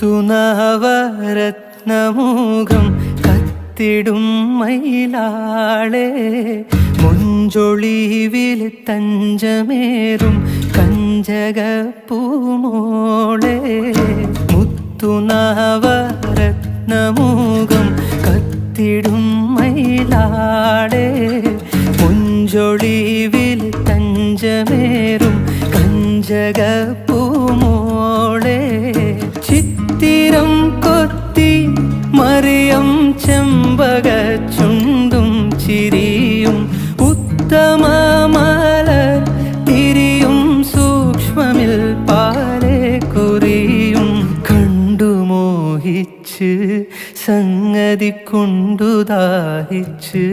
മുത്തുനവരത്നമുഖം കത്തിടും മയിലാളെ മുഞ്ചൊളിവിൽ തഞ്ചമേറും കഞ്ചകപ്പൂമോളെ മുത്തുനവരത്നമുഖം കത്തിടും മയിലാളെ മുഞ്ചൊളിവിൽ തഞ്ചമേറും കഞ്ചകപ്പൂമോളെ ചിത്തിരം കൊത്തി മറിയം ചെമ്പകച്ചുണ്ടും ചിരിയും ഉത്തമ മലർ തിരിയും സൂക്ഷ്മമിൽ പാലെ കുറിയും കണ്ടു മോഹിച്ച് സംഗതി കൊണ്ടു ദാഹിച്ച്